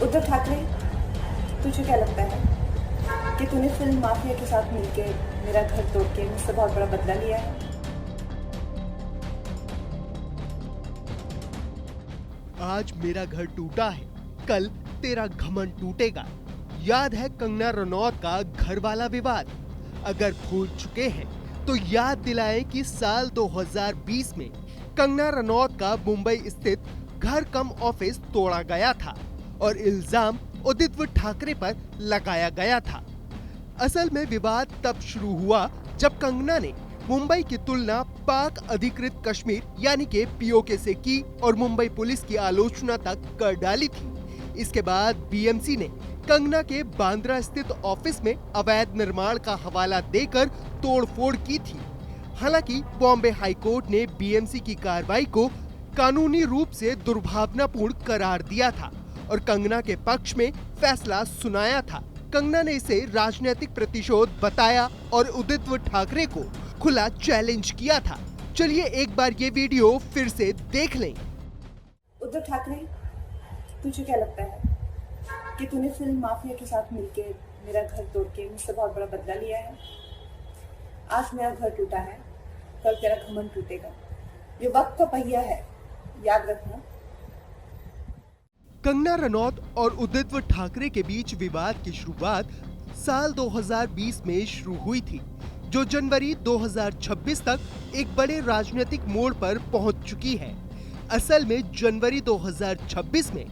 उद्धव ठाकरे, तुझे क्या लगता है कि तूने फिल्म माफिया के साथ मिलके मेरा घर तोड़ के मुझसे बहुत बड़ा बदला लिया है? आज मेरा घर टूटा है, कल तेरा घमंड टूटेगा। याद है कंगना रनौत का घर वाला विवाद? अगर भूल चुके हैं तो याद दिलाएं कि साल 2020 में कंगना रनौत का मुंबई स्थित घर कम ऑफिस तोड़ा गया था और इल्जाम उदित ठाकरे पर लगाया गया था। असल में विवाद तब शुरू हुआ जब कंगना ने मुंबई की तुलना पाक अधिकृत कश्मीर यानी के पीओके से की और मुंबई पुलिस की आलोचना तक कर डाली थी। इसके बाद बीएमसी ने कंगना के बांद्रा स्थित ऑफिस में अवैध निर्माण का हवाला देकर तोड़फोड़ की थी। हालांकि बॉम्बे हाई कोर्ट ने बीएमसी की कार्रवाई को कानूनी रूप से दुर्भावनापूर्ण करार दिया था और कंगना के पक्ष में फैसला सुनाया था। कंगना ने इसे राजनीतिक प्रतिशोध बताया और उदित ठाकरे को खुला चैलेंज किया था। चलिए एक बार ये वीडियो फिर से देख लें। उद्धव ठाकरे, तुझे क्या लगता है कि तूने फिल्म माफिया के साथ मिलके मेरा घर तोड़ के मुझसे बहुत बड़ा बदला लिया है? आज मेरा घर टूटा है, कल तेरा घमंड टूटेगा। ये वक्त का पहिया है, याद रखना। कंगना रनौत और उदित ठाकरे के बीच विवाद की शुरुआत साल 2020 में शुरू हुई थी, जो जनवरी 2026 तक एक बड़े राजनीतिक मोड़ पर पहुंच चुकी है। असल में जनवरी 2026 में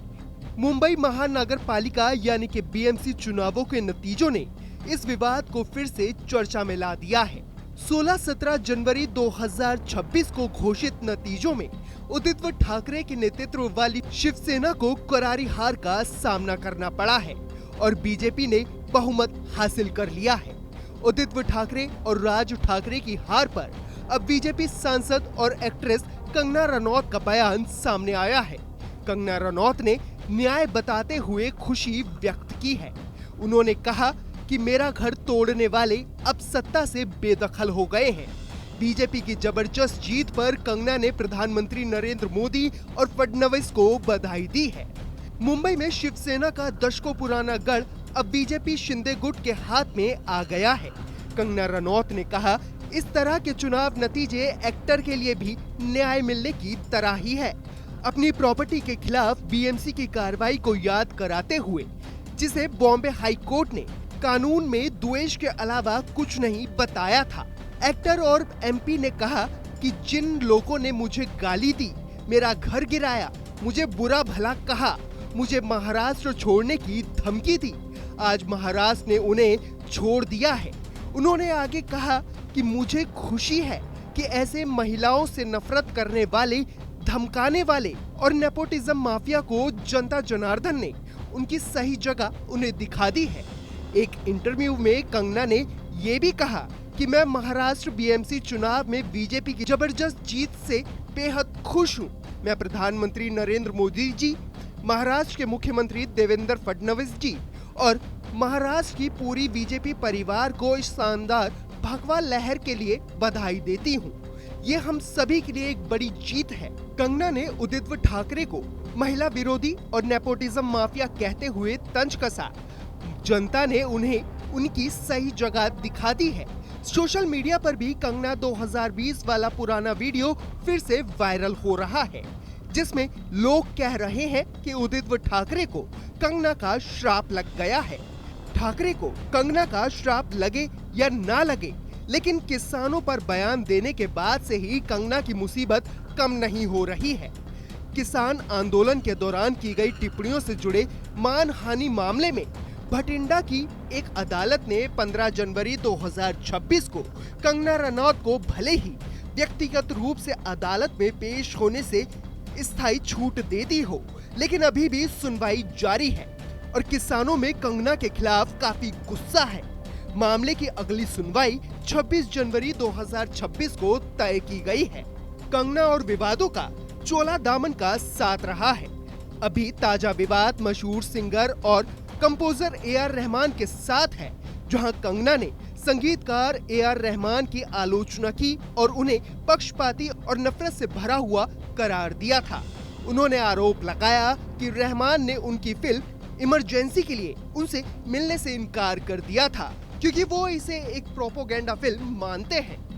मुंबई महानगर पालिका यानी कि बीएमसी चुनावों के नतीजों ने इस विवाद को फिर से चर्चा में ला दिया है। 16-17 जनवरी 2026 को घोषित नतीजों में उदित ठाकरे के नेतृत्व वाली शिवसेना को करारी हार का सामना करना पड़ा है और बीजेपी ने बहुमत हासिल कर लिया है। उदित ठाकरे और राज ठाकरे की हार पर अब बीजेपी सांसद और एक्ट्रेस कंगना रनौत का बयान सामने आया है। कंगना रनौत ने न्याय बताते हुए खुशी व्यक्त की है। उन्होंने कहा कि मेरा घर तोड़ने वाले अब सत्ता से बेदखल हो गए हैं। बीजेपी की जबरदस्त जीत पर कंगना ने प्रधानमंत्री नरेंद्र मोदी और फडणवीस को बधाई दी है। मुंबई में शिवसेना का दशकों पुराना गढ़ अब बीजेपी शिंदे गुट के हाथ में आ गया है। कंगना रनौत ने कहा, इस तरह के चुनाव नतीजे एक्टर के लिए भी न्याय मिलने की तरह ही है। अपनी प्रॉपर्टी के खिलाफ बीएमसी की कार्रवाई को याद कराते हुए, जिसे बॉम्बे हाई कोर्ट ने कानून में द्वेष के अलावा कुछ नहीं बताया था। एक्टर और एमपी ने कहा कि जिन लोगों ने मुझे गाली दी, मेरा घर गिराया, मुझे बुरा भला कहा, मुझे महाराष्ट्र छोड़ने की धमकी दी, आज महाराष्ट्र ने उन्हें छोड़ दिया है। उन्होंने आगे कहा कि मुझे खुशी है कि ऐसे महिलाओं से नफरत करने वाले, धमकाने वाले और नेपोटिज्म माफिया को जनता जनार्दन ने उनकी सही जगह उन्हें दिखा दी है। एक इंटरव्यू में कंगना ने ये भी कहा कि मैं महाराष्ट्र बीएमसी चुनाव में बीजेपी की जबरदस्त जीत से बेहद खुश हूँ। मैं प्रधानमंत्री नरेंद्र मोदी जी, महाराष्ट्र के मुख्यमंत्री देवेंद्र फडणवीस जी और महाराष्ट्र की पूरी बीजेपी परिवार को इस शानदार भगवा लहर के लिए बधाई देती हूँ। ये हम सभी के लिए एक बड़ी जीत है। कंगना ने उदित ठाकरे को महिला विरोधी और नेपोटिज्म माफिया कहते हुए तंज कसा। जनता ने उन्हें उनकी सही जगह दिखा दी है। सोशल मीडिया पर भी कंगना 2020 वाला पुराना वीडियो फिर से वायरल हो रहा है, जिसमें लोग कह रहे हैं कि उदित ठाकरे को कंगना का श्राप लग गया है। ठाकरे को कंगना का श्राप लगे या ना लगे, लेकिन किसानों पर बयान देने के बाद से ही कंगना की मुसीबत कम नहीं हो रही है। किसान आंदोलन के दौरान की गई टिप्पणियों से जुड़े मानहानि मामले में भटिंडा की एक अदालत ने 15 जनवरी 2026 को कंगना रनौत को भले ही व्यक्तिगत रूप से अदालत में पेश होने से स्थायी छूट दे दी हो, लेकिन अभी भी सुनवाई जारी है और किसानों में कंगना के खिलाफ काफी गुस्सा है। मामले की अगली सुनवाई 26 जनवरी 2026 को तय की गई है। कंगना और विवादों का चोला दामन का साथ रहा है। अभी ताजा विवाद मशहूर सिंगर और कंपोजर ए.आर. रहमान के साथ है, जहां कंगना ने संगीतकार ए.आर. रहमान की आलोचना की और उन्हें पक्षपाती और नफरत से भरा हुआ करार दिया था। उन्होंने आरोप लगाया कि रहमान ने उनकी फिल्म इमरजेंसी के लिए उनसे मिलने से इनकार कर दिया था क्योंकि वो इसे एक प्रोपोगेंडा फिल्म मानते हैं।